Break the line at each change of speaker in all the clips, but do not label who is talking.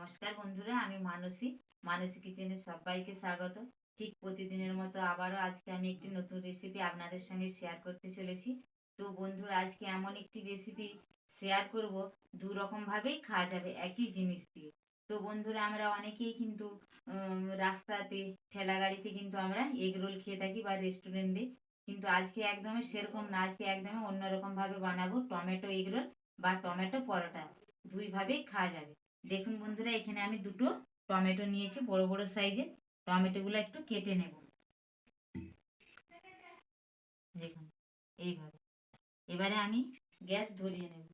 নমস্কার বন্ধুরা, আমি মানসী। মানসী কিচেনে সবাইকে স্বাগত। ঠিক প্রতিদিনের মতো আবারও আজকে আমি একটি নতুন রেসিপি আপনাদের সঙ্গে শেয়ার করতে চলেছি। তো বন্ধুরা, আজকে এমন একটি রেসিপি শেয়ার করব, দু রকম ভাবেই খাওয়া যাবে একই জিনিস দিয়ে। তো বন্ধুরা, আমরা অনেকেই কিন্তু রাস্তাতে ঠেলা গাড়িতে কিন্তু আমরা এগ রোল খেয়ে থাকি বা রেস্টুরেন্টে। কিন্তু আজকে একদমই সেরকম না, আজকে একদমই অন্যরকম ভাবে বানাবো টমেটো এগ রোল বা টমেটো পরোটা। দুই ভাবেই খাওয়া যাবে। দেখুন বন্ধুরা, এখানে আমি দুটো টমেটো নিয়েছি, বড় বড় সাইজের। টমেটোগুলো একটু কেটে নেব। দেখুন এইভাবে। এবারে আমি গ্যাস ধরিয়ে নেব।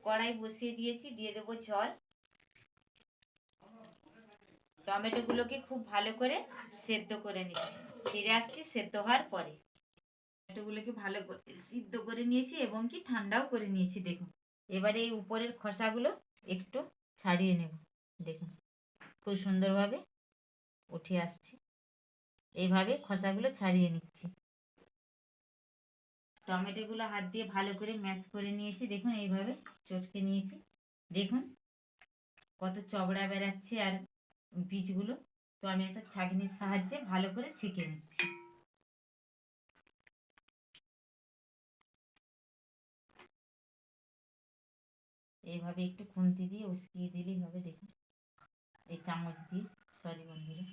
কড়াই বসিয়ে দিয়েছি, দিয়ে দেবো জল। টমেটোগুলোকে খুব ভালো করে সেদ্ধ করে নিচ্ছি। ফিরে আসছি সেদ্ধ হওয়ার পরে। টমেটোগুলোকে ভালো করে সিদ্ধ করে নিয়েছি এবং কি ঠান্ডাও করে নিয়েছি। দেখুন, এবারে এই উপরের খোসাগুলো একটু ছাড়িয়ে নেব। দেখুন খুব সুন্দরভাবে উঠে আসছে। এইভাবে খোসাগুলো ছাড়িয়ে নিচ্ছি। টমেটোগুলো হাত দিয়ে ভালো করে ম্যাশ করে নিয়েছি। দেখুন এইভাবে চটকে নিয়েছি। দেখুন কত চবড়া বেরাচ্ছে আর বীজগুলো। তো আমি একটা ছাঁকনির সাহায্যে ভালো করে ছেঁকে নিচ্ছি। এইভাবে একটু খুন্তি দিয়ে উস্কিয়ে দিলেই হবে। দেখুন এই চামচ দিয়ে, সরি বন্ধুরা,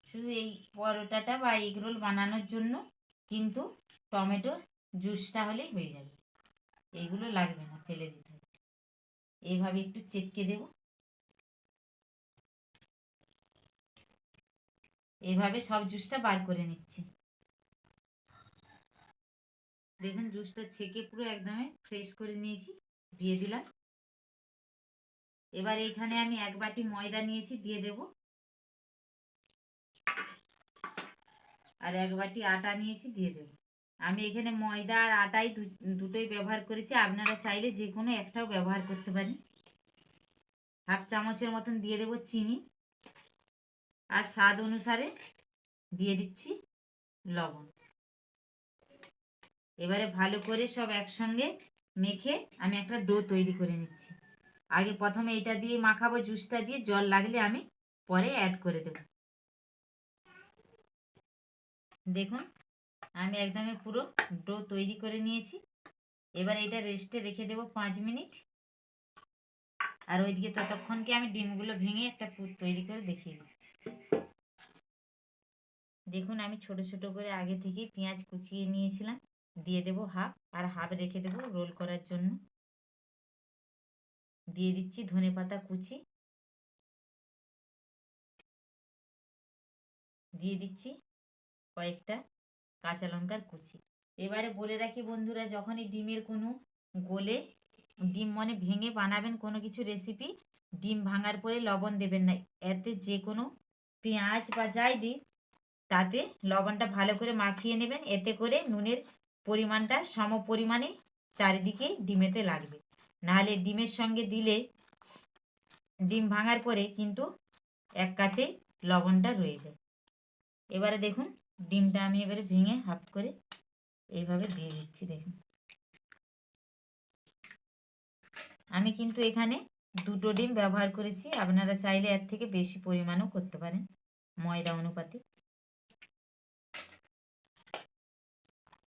শুধু এই পরোটাটা বা এগ রোল বানানোর জন্য কিন্তু টমেটোর জুসটা হলেই হয়ে যাবে। এইগুলো লাগবে না, ফেলে দিতে হবে। এইভাবে একটু চেপকে দেব। এইভাবে সব জুসটা বার করে নিচ্ছি। দেখুন জুসটা ছেঁকে পুরো একদমই ফ্রেশ করে নিয়েছি, দিয়ে দিলাম। এবার এখানে আমি 1 বাটি ময়দা নিয়েছি, দিয়ে দেব। আর 1 বাটি আটা নিয়েছি, দিয়ে দেব। আমি এখানে ময়দা আর আটাই দুটোই ব্যবহার করেছি। আপনারা চাইলে যে কোনো একটাও ব্যবহার করতে পারেন। 1/2 চামচের মতন দিয়ে দেব চিনি। আর স্বাদ অনুসারে দিয়ে দিচ্ছি লবণ। এবারে ভালো করে সব একসঙ্গে মেখে আমি একটা ডো তৈরি করে নিচ্ছি। আগে প্রথমে এটা দিয়ে মাখাবো, জুসটা দিয়ে। জল লাগলে আমি পরে অ্যাড করে দেব। দেখুন আমি একদমই পুরো ডো তৈরি করে নিয়েছি। এবার এটা রেস্টে রেখে দেব 5 মিনিট। আর ওইদিকে ততক্ষণকে আমি ডিমগুলো ভেঙে একটা পুর তৈরি করে দেখিয়ে দিচ্ছি। দেখুন আমি ছোট ছোট করে আগে থেকে পেঁয়াজ কুচিয়ে নিয়েছিলাম, দিয়ে দেব হাফ। আর হাফ রেখে দেব রোল করার জন্য। দিয়ে দিচ্ছি ধনেপাতা কুচি, দিয়ে দিচ্ছি কয়েকটা কাঁচা লঙ্কার কুচি। এবারে বলে রাখি বন্ধুরা, যখনই ডিমের কোনো গোলে ডিম মানে ভেঙে বানাবেন কোনো কিছু রেসিপি, ডিম ভাঙার পরে লবণ দেবেন না। এতে যে কোনো পেঁয়াজ বা যাই দিই তাতে লবণটা ভালো করে মাখিয়ে নেবেন। এতে করে নুনের পরিমাণটা সম পরিমাণে চারিদিকে ডিমেতে লাগবে। নাহলে ডিমের সঙ্গে দিলে ডিম ভাঙার পরে কিন্তু এক কাছে লবণটা রয়ে যায়। এবারে দেখুন ডিমটা আমি এবারে ভেঙে হাফ করে এইভাবে দিয়ে দিচ্ছি। দেখুন আমি কিন্তু এখানে 2টো ডিম ব্যবহার করেছি। আপনারা চাইলে এর থেকে বেশি পরিমাণও করতে পারেন ময়দা অনুপাতে।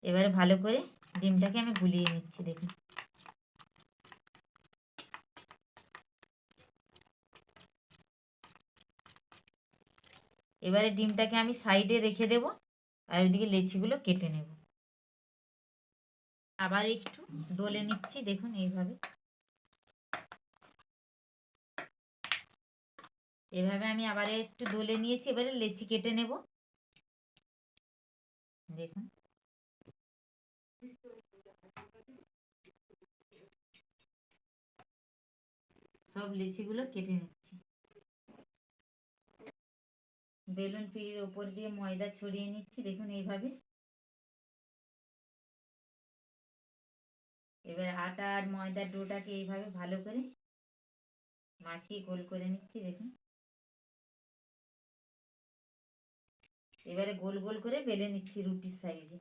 এবারে ভালো করে ডিমটাকে আমি গুলিয়ে নিচ্ছি। দেখুন এবারে ডিমটাকে আমি সাইডে রেখে দেব। আর ওইদিকে লেচিগুলো কেটে নেব। আবার একটু দলে নিচ্ছি। দেখুন এইভাবে এভাবে আমি আবার একটু দলে নিয়েছি। এবারে লেচি কেটে নেব। দেখুন সব লেচিগুলো কেটে নিচ্ছি। বেলুন পিঁড়ির ওপর দিয়ে ময়দা ছড়িয়ে নিচ্ছি। দেখুন এইভাবে। এবার আটা আর ময়দার ডোটাকে এইভাবে ভালো করে মাখিয়ে গোল করে নিচ্ছি। দেখুন এবারে গোল গোল করে বেলে নিচ্ছি রুটির সাইজে।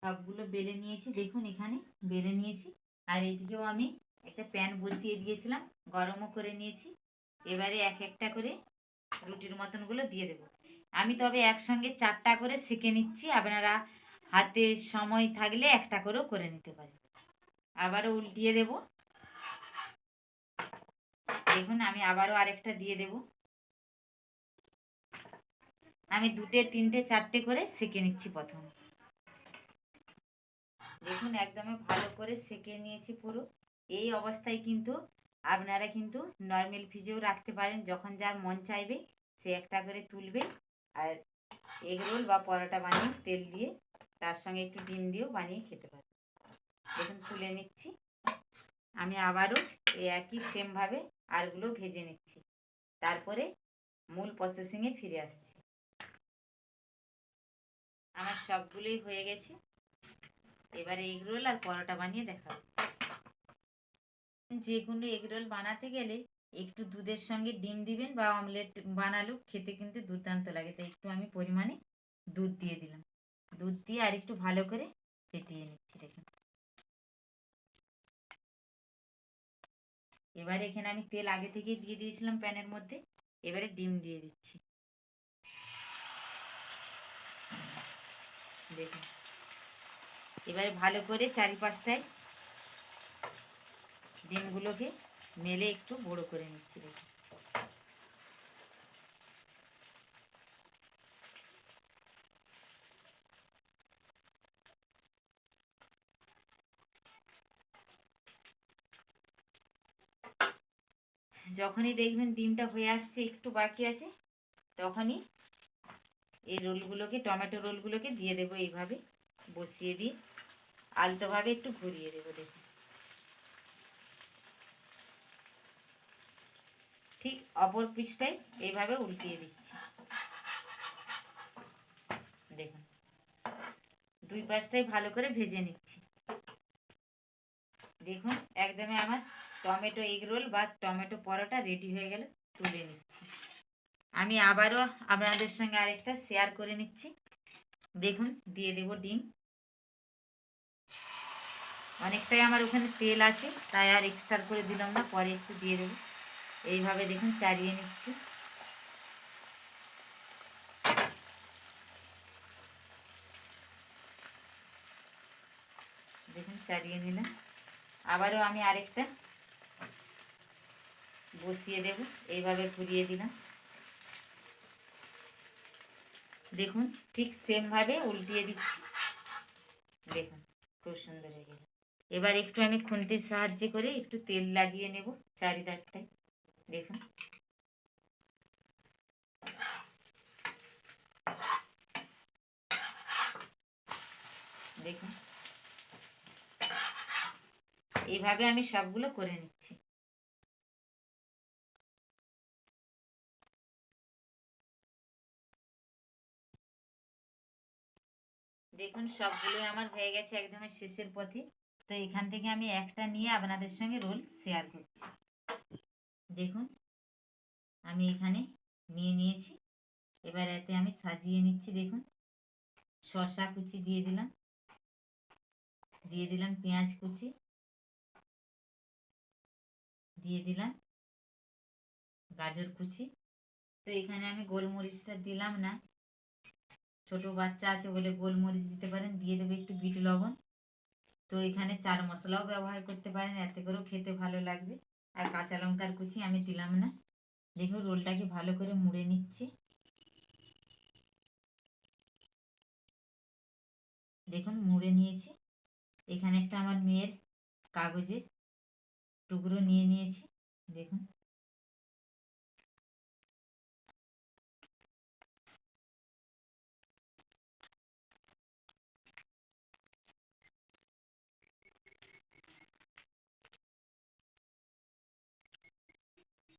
সবগুলো বেলে নিয়েছি, দেখুন এখানে বেলে নিয়েছি। আর এইদিকেও আমি একটা প্যান বসিয়ে দিয়েছিলাম, গরমও করে নিয়েছি। এবারে এক একটা করে রুটির মতনগুলো দিয়ে দেবো। আমি তবে একসঙ্গে 4টা করে সেঁকে নিচ্ছি, আপনারা হাতে সময় থাকলে একটা করেও করে নিতে পারেন। আবারও উল্টিয়ে দেব, দেখুন আমি আবারও আরেকটা দিয়ে দেব। আমি 2টে 3টে 4টে করে সেঁকে নিচ্ছি প্রথম। দেখুন একদমই ভালো করে সেঁকে নিয়েছি পুরো। এই অবস্থায় কিন্তু আপনারা কিন্তু নর্মাল ফ্রিজেও রাখতে পারেন, যখন যার মন চাইবে সে একটা করে তুলবে আর এগ রোল বা পরোটা বানিয়ে তেল দিয়ে তার সঙ্গে একটু ডিম দিয়েও বানিয়ে খেতে পারেন। দেখুন তুলে নিচ্ছি। আমি আবারও এই একই সেমভাবে আরগুলো ভেজে নিচ্ছি, তারপরে মূল প্রসেসিংয়ে ফিরে আসছি। আমার সবগুলোই হয়ে গেছে, এবারে এগ রোল আর পরোটা বানিয়ে দেখাবো। যে কোনো এগ রোল বানাতে গেলে একটু দুধের সঙ্গে ডিম দিবেন, বা অমলেট বানালেও খেতে কিন্তু দুর্দান্ত লাগে। তাই একটু আমি পরিমাণে দুধ দিয়ে দিলাম, দুধ দিয়ে আর একটু ভালো করে ফেটিয়ে নিচ্ছি। দেখুন এবারে এখানে আমি তেল আগে থেকেই দিয়ে দিয়েছিলাম প্যানের মধ্যে, এবারে ডিম দিয়ে দিচ্ছি। দেখুন এবারে ভালো করে চারিপাশটায় ডিমগুলোকে মেলে একটু বড় করে নিচ্ছি। দেখুন যখনই দেখবেন ডিমটা হয়ে আসছে, একটু বাকি আছে, তখনই এই রোলগুলোকে, টমেটো রোলগুলোকে দিয়ে দেবো। এইভাবে বসিয়ে দিয়ে আলতোভাবে একটু ঘুরিয়ে দেবো। দেখুন ঠিক অপর পিঠটাই এইভাবে উল্টিয়ে দিচ্ছি। দেখুন দুই পাশটাই ভালো করে ভেজে নিচ্ছি। দেখুন একদমই আমার টমেটো এগ রোল বা টমেটো পরোটা রেডি হয়ে গেল, তুলে নিচ্ছি। আমি আবারও আপনাদের সঙ্গে আরেকটা শেয়ার করে নিচ্ছি। দেখুন দিয়ে দেব ডিম। অনেকটাই আমার ওখানে তেল আছে, তাই আর এক্সট্রা করে দিলাম না, পরে একটু দিয়ে দেবো। এইভাবে দেখুন চালিয়ে নিচ্ছি। দেখুন চালিয়ে নিলাম, আবারও আমি আরেকটা বসিয়ে দেব, এইভাবে ঘুরিয়ে দিলাম। দেখুন ঠিক সেমভাবে উল্টিয়ে দিচ্ছি। দেখুন খুব সুন্দর হয়ে গেল। এবার একটু আমি খুন্তির সাহায্যে করে একটু তেল লাগিয়ে নেব চারিধারটায়। দেখুন দেখুন এইভাবে আমি সবগুলো করে নিচ্ছি। দেখুন সবগুলোই আমার হয়ে গেছে, একদমই শেষের পথে। তো এখান থেকে আমি একটা নিয়ে আপনাদের সঙ্গে রোল শেয়ার করছি। দেখুন আমি এখানে নিয়ে নিয়েছি, এবার এতে আমি সাজিয়ে নিচ্ছি। দেখুন শসা কুচি দিয়ে দিলাম, দিয়ে দিলাম পেঁয়াজ কুচি, দিয়ে দিলাম গাজর কুচি। তো এখানে আমি গোলমরিচটা দিলাম না, ছোট বাচ্চা আছে বলে গোলমরিচ দিতে পারেন। দিয়ে দেবো একটু বিট লবণ। তো এখানে চাট মশলাও ব্যবহার করতে পারেন, এতে করেও খেতে ভালো লাগবে। আর কাঁচা লঙ্কার কুচি আমি দিলাম না। দেখুন রোলটাকে ভালো করে মুড়ে নিচ্ছি। দেখুন মুড়ে নিয়েছি। এখানে একটা আমার মেয়ের কাগজের টুকরো নিয়ে নিয়েছি। দেখুন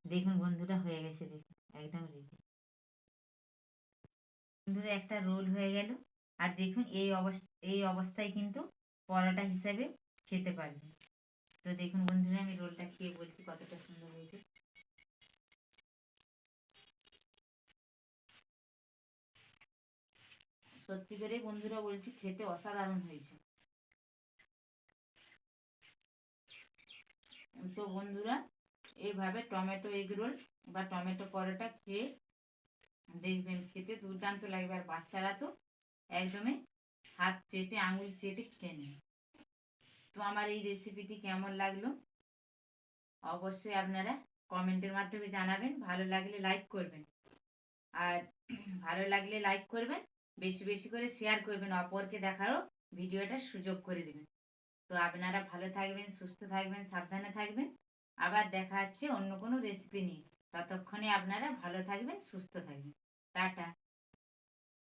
দেখুন বন্ধুরা হয়ে গেছে। দেখুন একদম রেডি। বন্ধুরা একটা রোল হয়ে গেল। আর দেখুন এই অবস্থায় কিন্তু পরোটা হিসাবে খেতে পারবেন। তো দেখুন বন্ধুরা আমি রোলটা খেয়ে বলছি কতটা সুন্দর হয়েছে। সত্যি করে বন্ধুরা বলছি, খেতে অসাধারণ হয়েছে। তো বন্ধুরা, এইভাবে টমেটো এগ রোল বা টমেটো পরোটা খেয়ে দেখবেন, খেতে দুর্দান্ত লাগবে। আর বাচ্চারা তো একদমই হাত চেটে আঙুল চেটে খেয়ে নেয়। তো আমার এই রেসিপিটি কেমন লাগলো অবশ্যই আপনারা কমেন্টের মাধ্যমে জানাবেন। ভালো লাগলে লাইক করবেন, আর ভালো লাগলে লাইক করবেন, বেশি বেশি করে শেয়ার করবেন, অপরকে দেখারও ভিডিওটার সুযোগ করে দেবেন। তো আপনারা ভালো থাকবেন, সুস্থ থাকবেন, সাবধানে থাকবেন। আবার দেখা হচ্ছে অন্য কোনো রেসিপি নিয়ে। ততক্ষণে আপনারা ভালো থাকবেন, সুস্থ থাকবেন। টাটা।